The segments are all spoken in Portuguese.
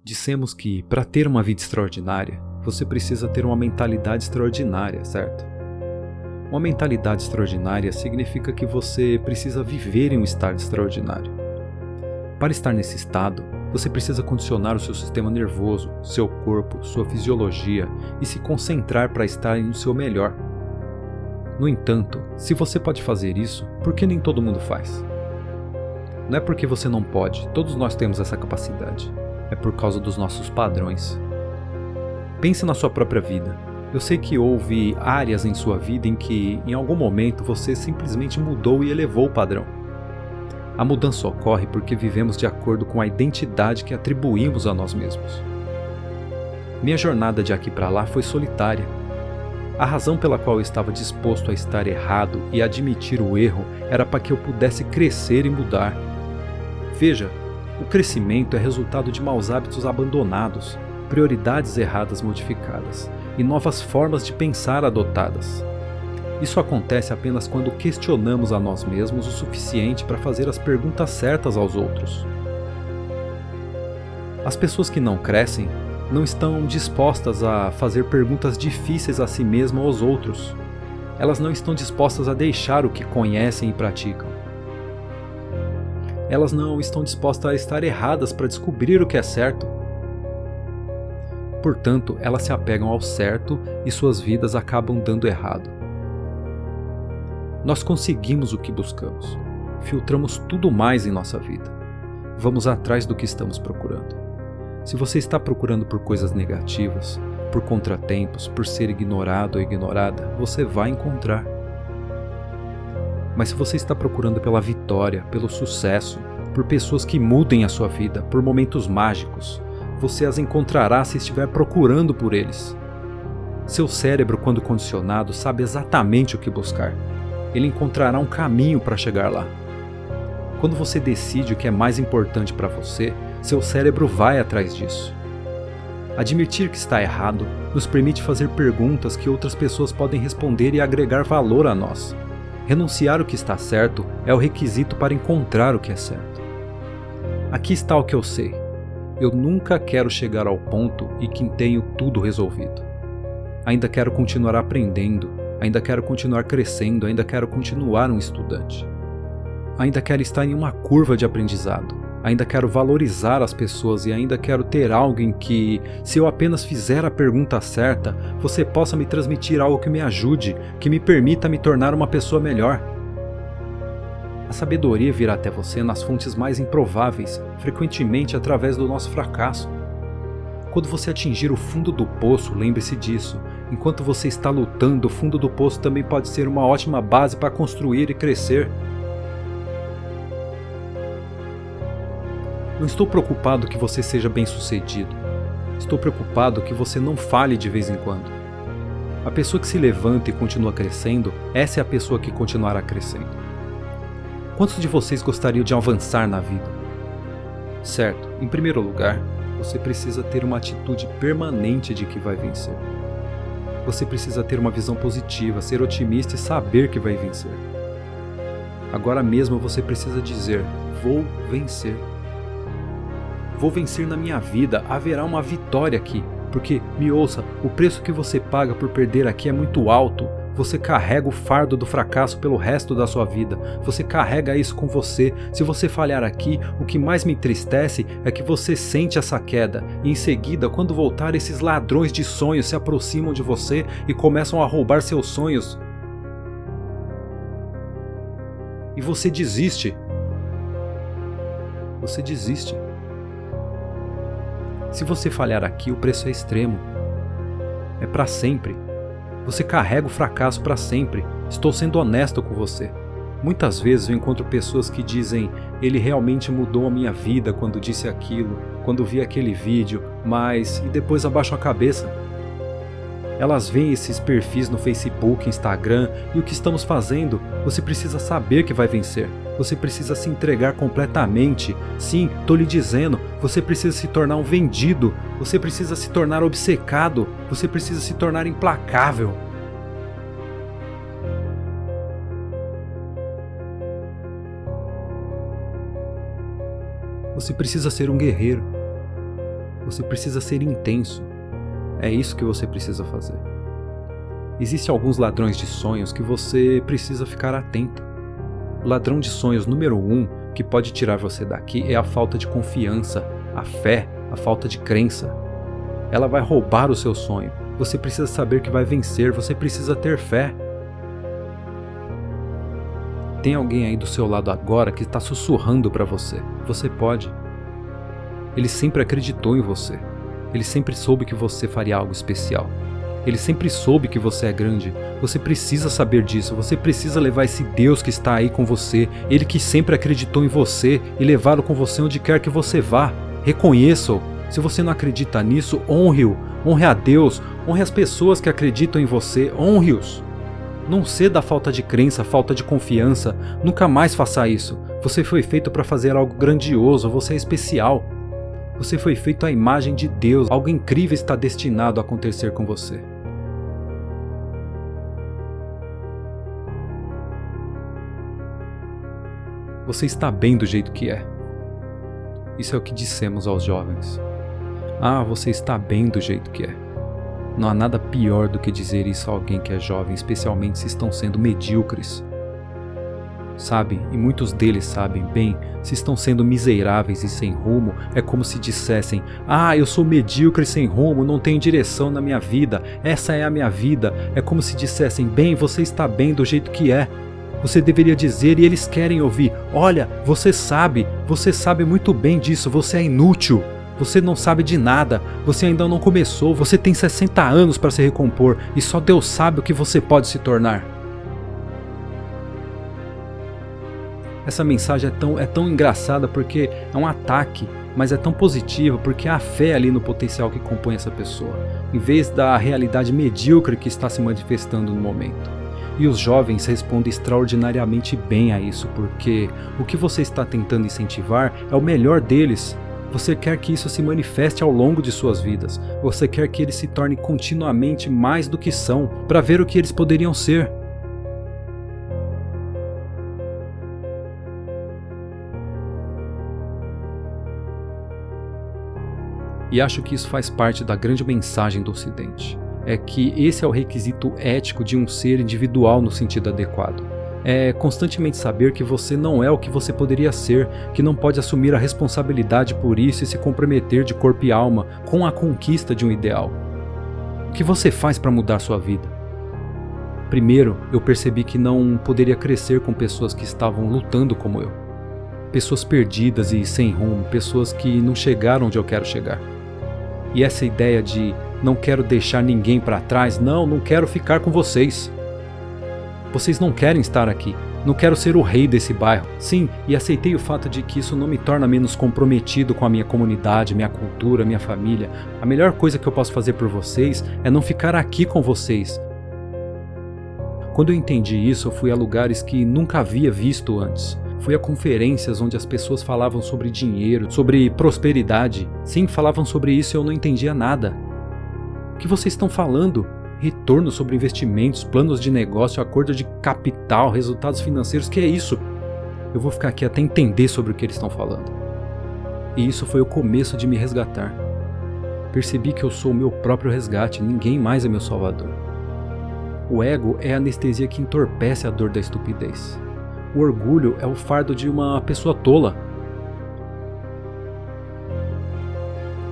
Dissemos que, para ter uma vida extraordinária, você precisa ter uma mentalidade extraordinária, certo? Uma mentalidade extraordinária significa que você precisa viver em um estado extraordinário. Para estar nesse estado, você precisa condicionar o seu sistema nervoso, seu corpo, sua fisiologia e se concentrar para estar no seu melhor. No entanto, se você pode fazer isso, por que nem todo mundo faz? Não é porque você não pode, todos nós temos essa capacidade. É por causa dos nossos padrões. Pense na sua própria vida. Eu sei que houve áreas em sua vida em que, em algum momento, você simplesmente mudou e elevou o padrão. A mudança ocorre porque vivemos de acordo com a identidade que atribuímos a nós mesmos. Minha jornada de aqui para lá foi solitária. A razão pela qual eu estava disposto a estar errado e admitir o erro era para que eu pudesse crescer e mudar. Veja, o crescimento é resultado de maus hábitos abandonados, prioridades erradas modificadas e novas formas de pensar adotadas. Isso acontece apenas quando questionamos a nós mesmos o suficiente para fazer as perguntas certas aos outros. As pessoas que não crescem não estão dispostas a fazer perguntas difíceis a si mesmas ou aos outros. Elas não estão dispostas a deixar o que conhecem e praticam. Elas não estão dispostas a estar erradas para descobrir o que é certo. Portanto, elas se apegam ao certo e suas vidas acabam dando errado. Nós conseguimos o que buscamos. Filtramos tudo mais em nossa vida. Vamos atrás do que estamos procurando. Se você está procurando por coisas negativas, por contratempos, por ser ignorado ou ignorada, você vai encontrar. Mas se você está procurando pela vitória, pelo sucesso, por pessoas que mudem a sua vida, por momentos mágicos, você as encontrará se estiver procurando por eles. Seu cérebro, quando condicionado, sabe exatamente o que buscar. Ele encontrará um caminho para chegar lá. Quando você decide o que é mais importante para você, seu cérebro vai atrás disso. Admitir que está errado nos permite fazer perguntas que outras pessoas podem responder e agregar valor a nós. Renunciar o que está certo é o requisito para encontrar o que é certo. Aqui está o que eu sei. Eu nunca quero chegar ao ponto em que tenho tudo resolvido. Ainda quero continuar aprendendo, ainda quero continuar crescendo, ainda quero continuar um estudante. Ainda quero estar em uma curva de aprendizado, ainda quero valorizar as pessoas e ainda quero ter alguém que, se eu apenas fizer a pergunta certa, você possa me transmitir algo que me ajude, que me permita me tornar uma pessoa melhor. A sabedoria virá até você nas fontes mais improváveis, frequentemente através do nosso fracasso. Quando você atingir o fundo do poço, lembre-se disso. Enquanto você está lutando, o fundo do poço também pode ser uma ótima base para construir e crescer. Não estou preocupado que você seja bem-sucedido. Estou preocupado que você não falhe de vez em quando. A pessoa que se levanta e continua crescendo, essa é a pessoa que continuará crescendo. Quantos de vocês gostariam de avançar na vida? Certo, em primeiro lugar, você precisa ter uma atitude permanente de que vai vencer. Você precisa ter uma visão positiva, ser otimista e saber que vai vencer. Agora mesmo você precisa dizer: vou vencer. Vou vencer na minha vida, haverá uma vitória aqui. Porque, me ouça, o preço que você paga por perder aqui é muito alto. Você carrega o fardo do fracasso pelo resto da sua vida. Você carrega isso com você. Se você falhar aqui, o que mais me entristece é que você sente essa queda. E em seguida, quando voltar, esses ladrões de sonhos se aproximam de você e começam a roubar seus sonhos. E você desiste. Você desiste. Se você falhar aqui, o preço é extremo. É para sempre. Você carrega o fracasso para sempre. Estou sendo honesto com você. Muitas vezes eu encontro pessoas que dizem: ele realmente mudou a minha vida quando disse aquilo, quando vi aquele vídeo, mas... e depois abaixam a cabeça. Elas veem esses perfis no Facebook, Instagram, e o que estamos fazendo? Você precisa saber que vai vencer. Você precisa se entregar completamente. Sim, tô lhe dizendo, você precisa se tornar um vendido. Você precisa se tornar obcecado. Você precisa se tornar implacável. Você precisa ser um guerreiro. Você precisa ser intenso. É isso que você precisa fazer. Existem alguns ladrões de sonhos que você precisa ficar atento. O ladrão de sonhos número 1 que pode tirar você daqui é a falta de confiança, a fé, a falta de crença. Ela vai roubar o seu sonho. Você precisa saber que vai vencer, você precisa ter fé. Tem alguém aí do seu lado agora que está sussurrando para você. Você pode. Ele sempre acreditou em você. Ele sempre soube que você faria algo especial. Ele sempre soube que você é grande. Você precisa saber disso. Você precisa levar esse Deus que está aí com você, Ele que sempre acreditou em você, e levá-lo com você onde quer que você vá. Reconheça-o. Se você não acredita nisso, honre-o. Honre a Deus. Honre as pessoas que acreditam em você. Honre-os. Não ceda à falta de crença, à falta de confiança. Nunca mais faça isso. Você foi feito para fazer algo grandioso. Você é especial. Você foi feito à imagem de Deus. Algo incrível está destinado a acontecer com você. Você está bem do jeito que é. Isso é o que dissemos aos jovens. Ah, você está bem do jeito que é. Não há nada pior do que dizer isso a alguém que é jovem, especialmente se estão sendo medíocres. Sabe, e muitos deles sabem bem, se estão sendo miseráveis e sem rumo, é como se dissessem: ah, eu sou medíocre e sem rumo, não tenho direção na minha vida, essa é a minha vida. É como se dissessem: bem, você está bem do jeito que é. Você deveria dizer, e eles querem ouvir: olha, você sabe muito bem disso, você é inútil. Você não sabe de nada, você ainda não começou, você tem 60 anos para se recompor e só Deus sabe o que você pode se tornar. Essa mensagem é tão engraçada porque é um ataque, mas é tão positiva porque há fé ali no potencial que compõe essa pessoa, em vez da realidade medíocre que está se manifestando no momento. E os jovens respondem extraordinariamente bem a isso, porque o que você está tentando incentivar é o melhor deles. Você quer que isso se manifeste ao longo de suas vidas. Você quer que eles se tornem continuamente mais do que são, para ver o que eles poderiam ser. E acho que isso faz parte da grande mensagem do Ocidente. É que esse é o requisito ético de um ser individual no sentido adequado. É constantemente saber que você não é o que você poderia ser, que não pode assumir a responsabilidade por isso e se comprometer de corpo e alma com a conquista de um ideal. O que você faz para mudar sua vida? Primeiro, eu percebi que não poderia crescer com pessoas que estavam lutando como eu. Pessoas perdidas e sem rumo, pessoas que não chegaram onde eu quero chegar. E essa ideia de não quero deixar ninguém para trás, não quero ficar com vocês. Vocês não querem estar aqui. Não quero ser o rei desse bairro. Sim, e aceitei o fato de que isso não me torna menos comprometido com a minha comunidade, minha cultura, minha família. A melhor coisa que eu posso fazer por vocês é não ficar aqui com vocês. Quando eu entendi isso, eu fui a lugares que nunca havia visto antes. Fui a conferências onde as pessoas falavam sobre dinheiro, sobre prosperidade. Sim, falavam sobre isso e eu não entendia nada. O que vocês estão falando? Retorno sobre investimentos, planos de negócio, acordo de capital, resultados financeiros, que é isso? Eu vou ficar aqui até entender sobre o que eles estão falando. E isso foi o começo de me resgatar. Percebi que eu sou o meu próprio resgate, ninguém mais é meu salvador. O ego é a anestesia que entorpece a dor da estupidez. O orgulho é o fardo de uma pessoa tola.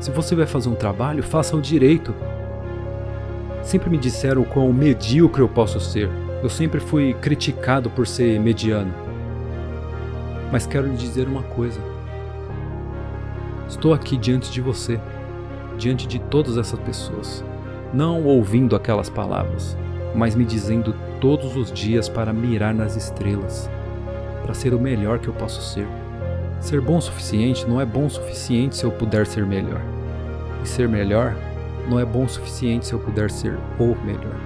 Se você vai fazer um trabalho, faça-o direito. Sempre me disseram o quão medíocre eu posso ser. Eu sempre fui criticado por ser mediano. Mas quero lhe dizer uma coisa. Estou aqui diante de você, diante de todas essas pessoas, não ouvindo aquelas palavras, mas me dizendo todos os dias para mirar nas estrelas, para ser o melhor que eu posso ser. Ser bom o suficiente não é bom o suficiente se eu puder ser melhor. E ser melhor não é bom o suficiente se eu puder ser o melhor.